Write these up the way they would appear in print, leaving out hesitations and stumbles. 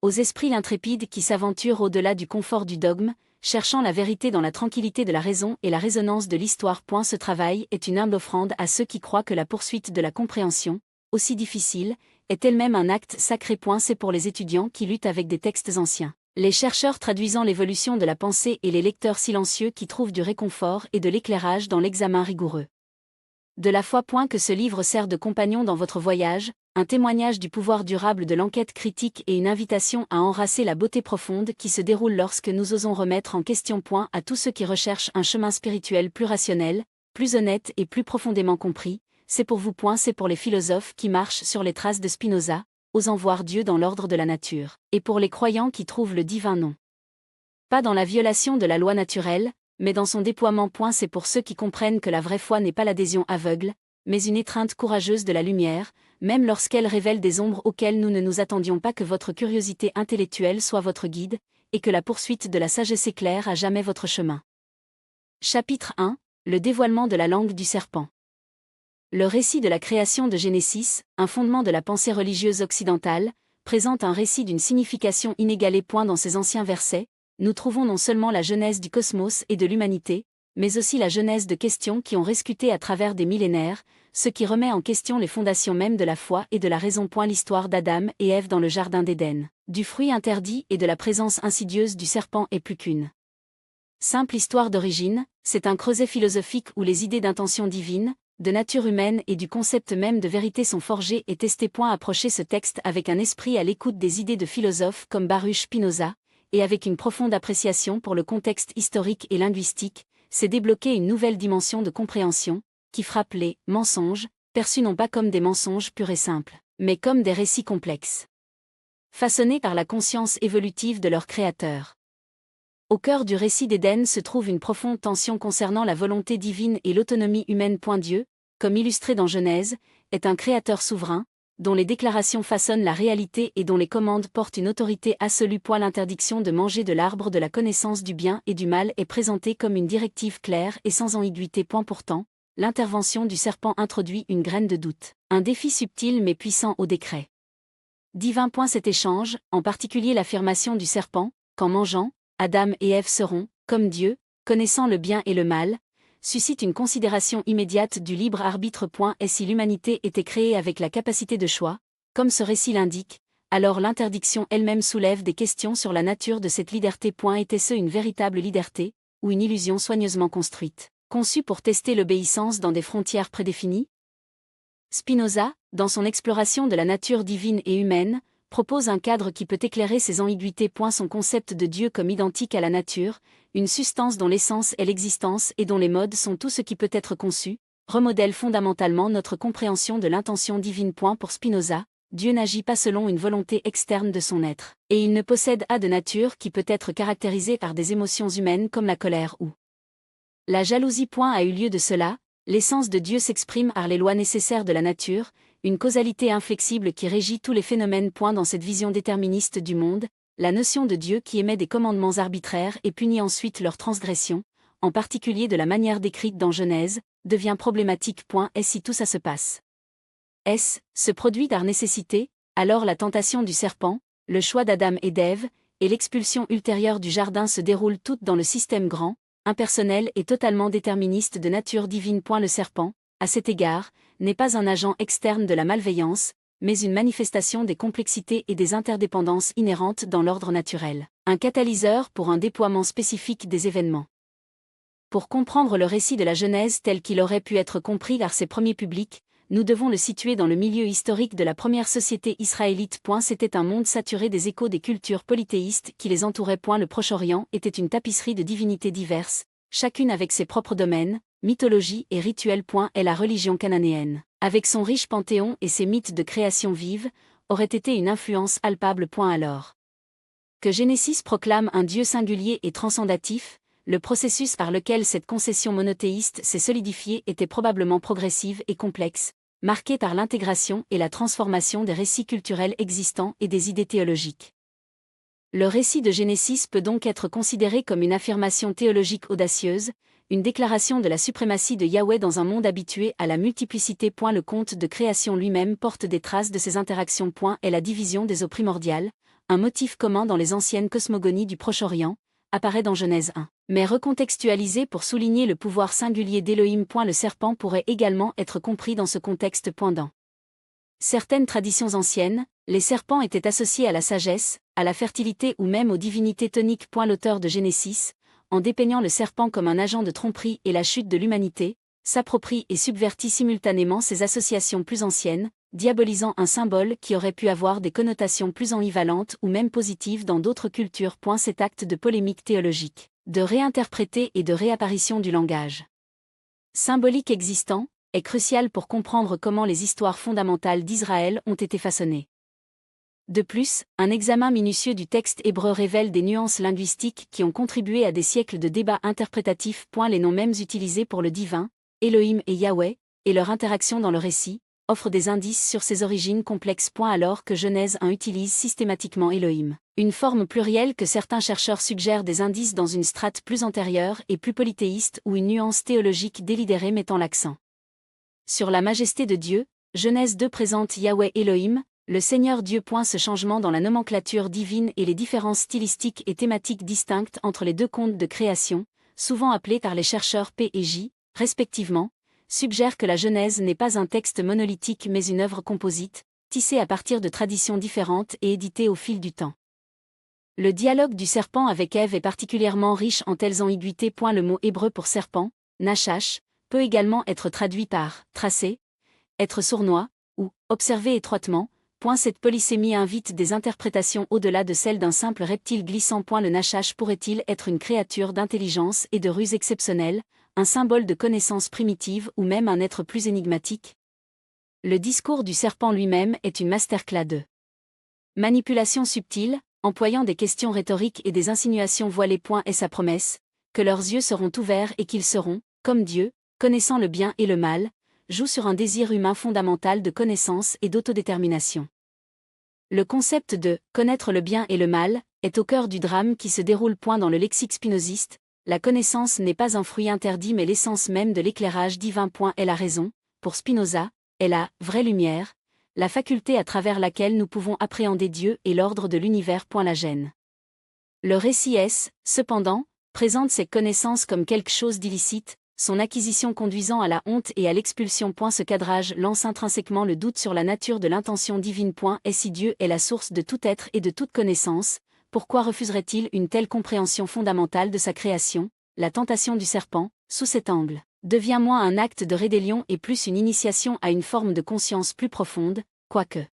aux esprits intrépides qui s'aventurent au-delà du confort du dogme, cherchant la vérité dans la tranquillité de la raison et la résonance de l'histoire. Ce travail est une humble offrande à ceux qui croient que la poursuite de la compréhension, aussi difficile, est elle-même un acte sacré. C'est pour les étudiants qui luttent avec des textes anciens, les chercheurs traduisant l'évolution de la pensée et les lecteurs silencieux qui trouvent du réconfort et de l'éclairage dans l'examen rigoureux de la foi. Que ce livre sert de compagnon dans votre voyage, un témoignage du pouvoir durable de l'enquête critique et une invitation à embrasser la beauté profonde qui se déroule lorsque nous osons remettre en question. À tous ceux qui recherchent un chemin spirituel plus rationnel, plus honnête et plus profondément compris, c'est pour vous. C'est pour les philosophes qui marchent sur les traces de Spinoza, osant voir Dieu dans l'ordre de la nature, et pour les croyants qui trouvent le divin non pas dans la violation de la loi naturelle, mais dans son déploiement. C'est pour ceux qui comprennent que la vraie foi n'est pas l'adhésion aveugle, mais une étreinte courageuse de la lumière, même lorsqu'elle révèle des ombres auxquelles nous ne nous attendions pas. Que votre curiosité intellectuelle soit votre guide, et que la poursuite de la sagesse éclaire à jamais votre chemin. Chapitre 1 – Le dévoilement de la langue du serpent. Le récit de la création de Genesis, un fondement de la pensée religieuse occidentale, présente un récit d'une signification inégalée. Dans ces anciens versets, nous trouvons non seulement la genèse du cosmos et de l'humanité, mais aussi la genèse de questions qui ont rescuté à travers des millénaires, ce qui remet en question les fondations mêmes de la foi et de la raison. L'histoire d'Adam et Ève dans le jardin d'Éden, du fruit interdit et de la présence insidieuse du serpent est plus qu'une simple histoire d'origine, c'est un creuset philosophique où les idées d'intention divine, de nature humaine et du concept même de vérité sont forgées et testées. Approchez ce texte avec un esprit à l'écoute des idées de philosophes comme Baruch Spinoza, et avec une profonde appréciation pour le contexte historique et linguistique, c'est débloquer une nouvelle dimension de compréhension, qui frappe les mensonges, perçus non pas comme des mensonges purs et simples, mais comme des récits complexes, façonnés par la conscience évolutive de leur créateur. Au cœur du récit d'Éden se trouve une profonde tension concernant la volonté divine et l'autonomie humaine. Dieu, comme illustré dans Genèse, est un créateur souverain, dont les déclarations façonnent la réalité et dont les commandes portent une autorité absolue. L'interdiction de manger de l'arbre de la connaissance du bien et du mal est présentée comme une directive claire et sans ambiguïté. Pourtant, l'intervention du serpent introduit une graine de doute, un défi subtil mais puissant au décret divin. Cet échange, en particulier l'affirmation du serpent, qu'en mangeant, Adam et Ève seront, comme Dieu, connaissant le bien et le mal, suscite une considération immédiate du libre arbitre. Et si l'humanité était créée avec la capacité de choix, comme ce récit l'indique, alors l'interdiction elle-même soulève des questions sur la nature de cette liberté. Était-ce une véritable liberté, ou une illusion soigneusement construite, conçue pour tester l'obéissance dans des frontières prédéfinies? Spinoza, dans son exploration de la nature divine et humaine, propose un cadre qui peut éclairer ces ambiguïtés. Son concept de Dieu comme identique à la nature, une substance dont l'essence est l'existence et dont les modes sont tout ce qui peut être conçu, remodèle fondamentalement notre compréhension de l'intention divine. Pour Spinoza, Dieu n'agit pas selon une volonté externe de son être, et il ne possède pas de nature qui peut être caractérisée par des émotions humaines comme la colère ou la jalousie. A eu lieu de cela, l'essence de Dieu s'exprime par les lois nécessaires de la nature, une causalité inflexible qui régit tous les phénomènes. Dans cette vision déterministe du monde, la notion de Dieu qui émet des commandements arbitraires et punit ensuite leur transgression, en particulier de la manière décrite dans Genèse, devient problématique. Et si tout ça se passe, se produit par nécessité, alors la tentation du serpent, le choix d'Adam et d'Ève, et l'expulsion ultérieure du jardin se déroulent toutes dans le système grand, impersonnel et totalement déterministe de nature divine. Le serpent, à cet égard, n'est pas un agent externe de la malveillance, mais une manifestation des complexités et des interdépendances inhérentes dans l'ordre naturel, un catalyseur pour un déploiement spécifique des événements. Pour comprendre le récit de la Genèse tel qu'il aurait pu être compris par ses premiers publics, nous devons le situer dans le milieu historique de la première société israélite. C'était un monde saturé des échos des cultures polythéistes qui les entouraient. Le Proche-Orient était une tapisserie de divinités diverses, chacune avec ses propres domaines, mythologie et rituels. Et la religion cananéenne, avec son riche panthéon et ses mythes de création vive, aurait été une influence palpable. Alors que Genesis proclame un Dieu singulier et transcendatif, le processus par lequel cette concession monothéiste s'est solidifiée était probablement progressive et complexe, marqué par l'intégration et la transformation des récits culturels existants et des idées théologiques. Le récit de Genesis peut donc être considéré comme une affirmation théologique audacieuse, une déclaration de la suprématie de Yahweh dans un monde habitué à la multiplicité. Le conte de création lui-même porte des traces de ces interactions. Et la division des eaux primordiales, un motif commun dans les anciennes cosmogonies du Proche-Orient, apparaît dans Genèse 1. Mais recontextualisé pour souligner le pouvoir singulier d'Élohim. Le serpent pourrait également être compris dans ce contexte. Dans certaines traditions anciennes, les serpents étaient associés à la sagesse, à la fertilité ou même aux divinités toniques. L'auteur de Genesis, en dépeignant le serpent comme un agent de tromperie et la chute de l'humanité, s'approprie et subvertit simultanément ces associations plus anciennes, diabolisant un symbole qui aurait pu avoir des connotations plus ambivalentes ou même positives dans d'autres cultures. Cet acte de polémique théologique, de réinterpréter et de réapparition du langage symbolique existant, est crucial pour comprendre comment les histoires fondamentales d'Israël ont été façonnées. De plus, un examen minutieux du texte hébreu révèle des nuances linguistiques qui ont contribué à des siècles de débats interprétatifs. Les noms mêmes utilisés pour le divin, Elohim et Yahweh, et leur interaction dans le récit, offrent des indices sur ses origines complexes. Alors que Genèse 1 utilise systématiquement Elohim, une forme plurielle que certains chercheurs suggèrent des indices dans une strate plus antérieure et plus polythéiste ou une nuance théologique délibérée mettant l'accent sur la majesté de Dieu. Genèse 2 présente Yahweh Elohim, le Seigneur Dieu. Ce changement dans la nomenclature divine et les différences stylistiques et thématiques distinctes entre les deux contes de création, souvent appelés par les chercheurs P et J, respectivement, suggère que la Genèse n'est pas un texte monolithique mais une œuvre composite, tissée à partir de traditions différentes et éditée au fil du temps. Le dialogue du serpent avec Ève est particulièrement riche en telles ambiguïtés. Le mot hébreu pour serpent, nachash, peut également être traduit par « tracer »,« être sournois » ou « observer étroitement ». Cette polysémie invite des interprétations au-delà de celle d'un simple reptile glissant. Le nachash pourrait-il être une créature d'intelligence et de ruse exceptionnelle, un symbole de connaissance primitive ou même un être plus énigmatique? Le discours du serpent lui-même est une masterclass de manipulation subtile, employant des questions rhétoriques et des insinuations voilées. Et sa promesse, que leurs yeux seront ouverts et qu'ils seront, comme Dieu, connaissant le bien et le mal, joue sur un désir humain fondamental de connaissance et d'autodétermination. Le concept de « connaître le bien et le mal » est au cœur du drame qui se déroule. Dans le lexique spinoziste, la connaissance n'est pas un fruit interdit mais l'essence même de l'éclairage divin. Est la raison, pour Spinoza, est la « vraie lumière », la faculté à travers laquelle nous pouvons appréhender Dieu et l'ordre de l'univers. La gêne. Le récit S, cependant, présente cette connaissance comme quelque chose d'illicite, son acquisition conduisant à la honte et à l'expulsion. Ce cadrage lance intrinsèquement le doute sur la nature de l'intention divine. Et si Dieu est la source de tout être et de toute connaissance, pourquoi refuserait-il une telle compréhension fondamentale de sa création? La tentation du serpent, sous cet angle, devient moins un acte de rébellion et plus une initiation à une forme de conscience plus profonde, quoique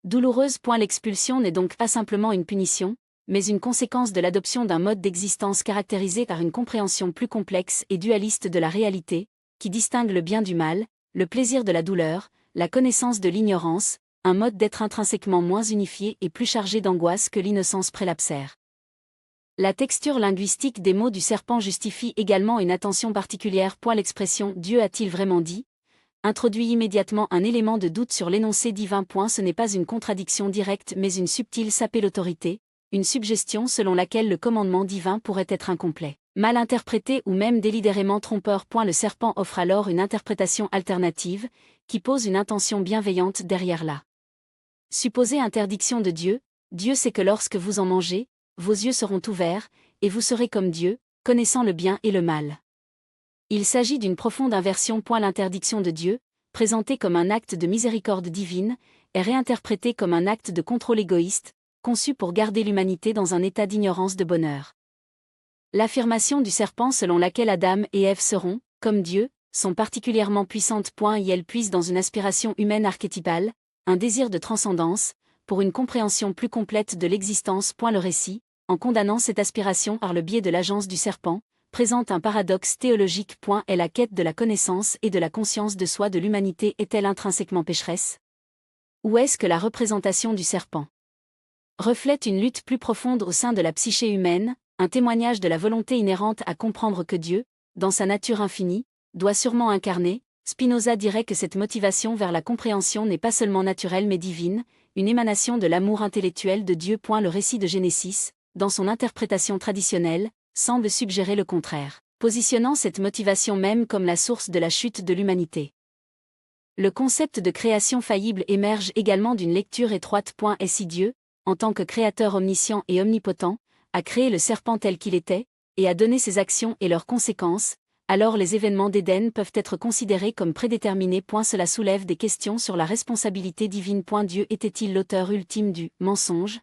douloureuse. L'expulsion n'est donc pas simplement une punition, mais une conséquence de l'adoption d'un mode d'existence caractérisé par une compréhension plus complexe et dualiste de la réalité, qui distingue le bien du mal, le plaisir de la douleur, la connaissance de l'ignorance, un mode d'être intrinsèquement moins unifié et plus chargé d'angoisse que l'innocence prélapsaire. La texture linguistique des mots du serpent justifie également une attention particulière. L'expression « Dieu a-t-il vraiment dit ?» introduit immédiatement un élément de doute sur l'énoncé divin. Ce n'est pas une contradiction directe mais une subtile sapée l'autorité, une suggestion selon laquelle le commandement divin pourrait être incomplet, mal interprété ou même délibérément trompeur. Le serpent offre alors une interprétation alternative, qui pose une intention bienveillante derrière la supposée interdiction de Dieu. Dieu sait que lorsque vous en mangez, vos yeux seront ouverts, et vous serez comme Dieu, connaissant le bien et le mal. Il s'agit d'une profonde inversion. L'interdiction de Dieu, présentée comme un acte de miséricorde divine, est réinterprétée comme un acte de contrôle égoïste, conçu pour garder l'humanité dans un état d'ignorance de bonheur. L'affirmation du serpent selon laquelle Adam et Ève seront, comme Dieu, sont particulièrement puissantes. Et elles puisent dans une aspiration humaine archétypale, un désir de transcendance, pour une compréhension plus complète de l'existence. Le récit, en condamnant cette aspiration par le biais de l'agence du serpent, présente un paradoxe théologique. Est la quête de la connaissance et de la conscience de soi de l'humanité est-elle intrinsèquement pécheresse? Ou est-ce que la représentation du serpent reflète une lutte plus profonde au sein de la psyché humaine, un témoignage de la volonté inhérente à comprendre que Dieu, dans sa nature infinie, doit sûrement incarner? Spinoza dirait que cette motivation vers la compréhension n'est pas seulement naturelle mais divine, une émanation de l'amour intellectuel de Dieu. Le récit de Genesis, dans son interprétation traditionnelle, semble suggérer le contraire, positionnant cette motivation même comme la source de la chute de l'humanité. Le concept de création faillible émerge également d'une lecture étroite. Et si Dieu, en tant que créateur omniscient et omnipotent, a créé le serpent tel qu'il était, et a donné ses actions et leurs conséquences, alors les événements d'Éden peuvent être considérés comme prédéterminés. Cela soulève des questions sur la responsabilité divine. Dieu était-il l'auteur ultime du mensonge?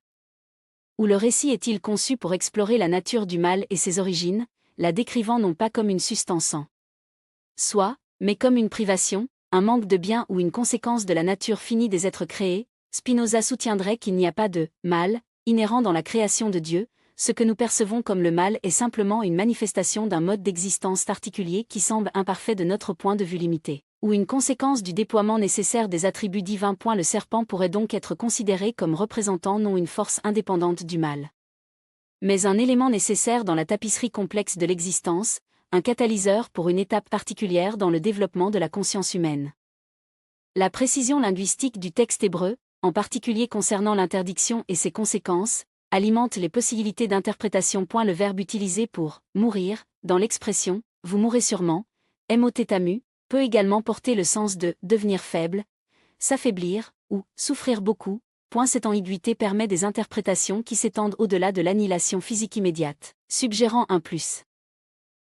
Ou le récit est-il conçu pour explorer la nature du mal et ses origines, la décrivant non pas comme une substance en soi, mais comme une privation, un manque de bien ou une conséquence de la nature finie des êtres créés? Spinoza soutiendrait qu'il n'y a pas de mal inhérent dans la création de Dieu. Ce que nous percevons comme le mal est simplement une manifestation d'un mode d'existence particulier qui semble imparfait de notre point de vue limité, ou une conséquence du déploiement nécessaire des attributs divins. Le serpent pourrait donc être considéré comme représentant non une force indépendante du mal, mais un élément nécessaire dans la tapisserie complexe de l'existence, un catalyseur pour une étape particulière dans le développement de la conscience humaine. La précision linguistique du texte hébreu, en particulier concernant l'interdiction et ses conséquences, alimente les possibilités d'interprétation. Le verbe utilisé pour « mourir » dans l'expression « vous mourrez sûrement » motetamu, peut également porter le sens de « devenir faible »,« s'affaiblir » ou « souffrir beaucoup ». Cette ambiguïté permet des interprétations qui s'étendent au-delà de l'annihilation physique immédiate, suggérant un plus.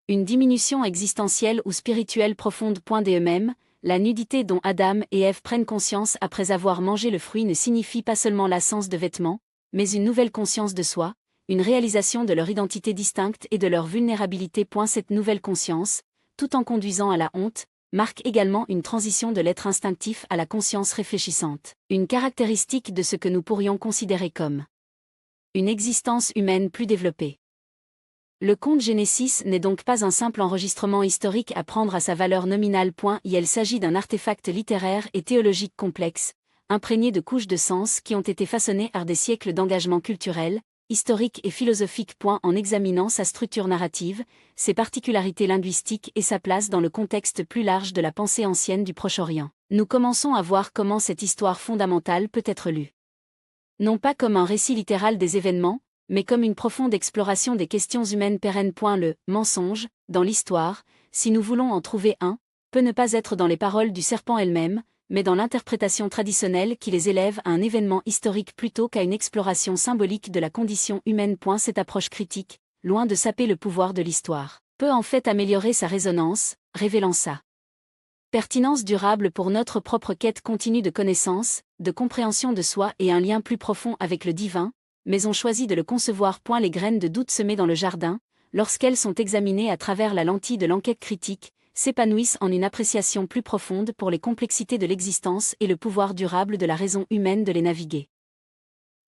Une diminution existentielle ou spirituelle profonde. D'eux-mêmes, la nudité dont Adam et Ève prennent conscience après avoir mangé le fruit ne signifie pas seulement l'absence de vêtements, mais une nouvelle conscience de soi, une réalisation de leur identité distincte et de leur vulnérabilité. Cette nouvelle conscience, tout en conduisant à la honte, marque également une transition de l'être instinctif à la conscience réfléchissante, une caractéristique de ce que nous pourrions considérer comme une existence humaine plus développée. Le conte Genesis n'est donc pas un simple enregistrement historique à prendre à sa valeur nominale. Il s'agit d'un artefact littéraire et théologique complexe, imprégné de couches de sens qui ont été façonnées par des siècles d'engagement culturel, historique et philosophique. En examinant sa structure narrative, ses particularités linguistiques et sa place dans le contexte plus large de la pensée ancienne du Proche-Orient, nous commençons à voir comment cette histoire fondamentale peut être lue. Non pas comme un récit littéral des événements, mais comme une profonde exploration des questions humaines pérennes. Le mensonge, dans l'histoire, si nous voulons en trouver un, peut ne pas être dans les paroles du serpent elles-mêmes, mais dans l'interprétation traditionnelle qui les élève à un événement historique plutôt qu'à une exploration symbolique de la condition humaine. Cette approche critique, loin de saper le pouvoir de l'histoire, peut en fait améliorer sa résonance, révélant sa pertinence durable pour notre propre quête continue de connaissance, de compréhension de soi et un lien plus profond avec le divin, mais on choisit de le concevoir. Les graines de doute semées dans le jardin, lorsqu'elles sont examinées à travers la lentille de l'enquête critique, s'épanouissent en une appréciation plus profonde pour les complexités de l'existence et le pouvoir durable de la raison humaine de les naviguer.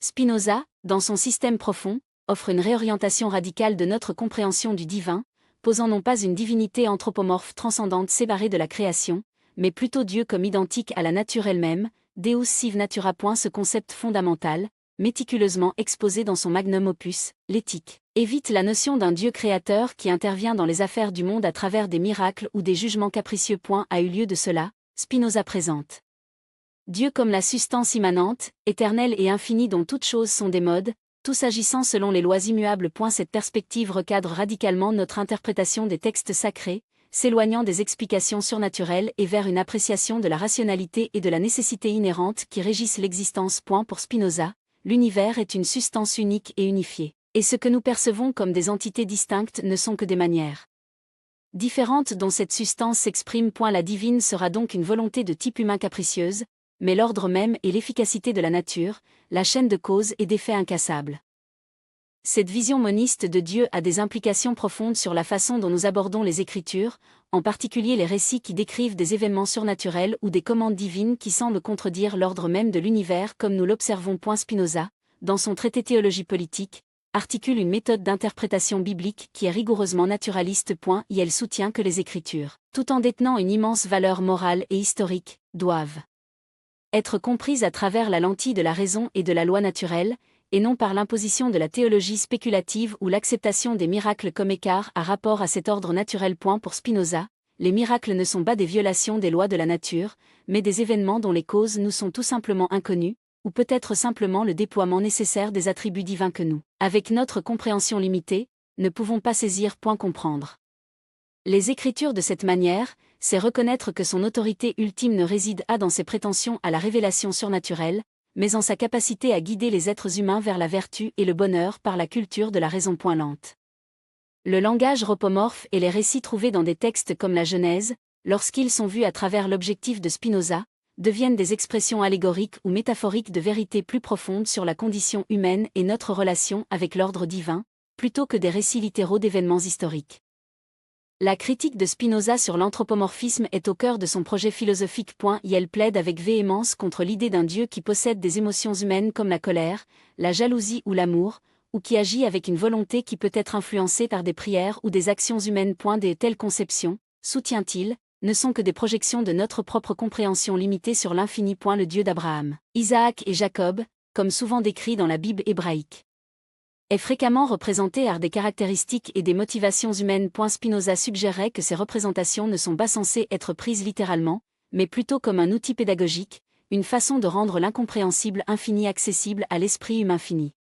Spinoza, dans son système profond, offre une réorientation radicale de notre compréhension du divin, posant non pas une divinité anthropomorphe transcendante séparée de la création, mais plutôt Dieu comme identique à la nature elle-même, Deus sive natura. Ce concept fondamental, méticuleusement exposé dans son magnum opus, l'Éthique, évite la notion d'un Dieu créateur qui intervient dans les affaires du monde à travers des miracles ou des jugements capricieux. A eu lieu de cela, Spinoza présente Dieu comme la substance immanente, éternelle et infinie dont toutes choses sont des modes, tous agissant selon les lois immuables. Cette perspective recadre radicalement notre interprétation des textes sacrés, s'éloignant des explications surnaturelles et vers une appréciation de la rationalité et de la nécessité inhérente qui régissent l'existence. Pour Spinoza, l'univers est une substance unique et unifiée, et ce que nous percevons comme des entités distinctes ne sont que des manières différentes dont cette substance s'exprime. La divine sera donc une volonté de type humain capricieuse, mais l'ordre même et l'efficacité de la nature, la chaîne de cause et d'effet incassable. Cette vision moniste de Dieu a des implications profondes sur la façon dont nous abordons les Écritures, en particulier les récits qui décrivent des événements surnaturels ou des commandes divines qui semblent contredire l'ordre même de l'univers comme nous l'observons. Spinoza, dans son traité Théologie politique, articule une méthode d'interprétation biblique qui est rigoureusement naturaliste. Elle soutient que les Écritures, tout en détenant une immense valeur morale et historique, doivent être comprises à travers la lentille de la raison et de la loi naturelle, et non par l'imposition de la théologie spéculative ou l'acceptation des miracles comme écart à rapport à cet ordre naturel. Pour Spinoza, les miracles ne sont pas des violations des lois de la nature, mais des événements dont les causes nous sont tout simplement inconnues, ou peut-être simplement le déploiement nécessaire des attributs divins que nous, avec notre compréhension limitée, ne pouvons pas saisir. Comprendre les Écritures de cette manière, c'est reconnaître que son autorité ultime ne réside pas dans ses prétentions à la révélation surnaturelle, mais en sa capacité à guider les êtres humains vers la vertu et le bonheur par la culture de la raison lente. Le langage ropomorphe et les récits trouvés dans des textes comme la Genèse, lorsqu'ils sont vus à travers l'objectif de Spinoza, deviennent des expressions allégoriques ou métaphoriques de vérités plus profondes sur la condition humaine et notre relation avec l'ordre divin, plutôt que des récits littéraux d'événements historiques. La critique de Spinoza sur l'anthropomorphisme est au cœur de son projet philosophique. Il plaide avec véhémence contre l'idée d'un Dieu qui possède des émotions humaines comme la colère, la jalousie ou l'amour, ou qui agit avec une volonté qui peut être influencée par des prières ou des actions humaines. De telles conceptions, soutient-il, ne sont que des projections de notre propre compréhension limitée sur l'infini. Le Dieu d'Abraham, Isaac et Jacob, comme souvent décrit dans la Bible hébraïque, est fréquemment représenté par des caractéristiques et des motivations humaines. Spinoza suggérait que ces représentations ne sont pas censées être prises littéralement, mais plutôt comme un outil pédagogique, une façon de rendre l'incompréhensible infini accessible à l'esprit humain fini.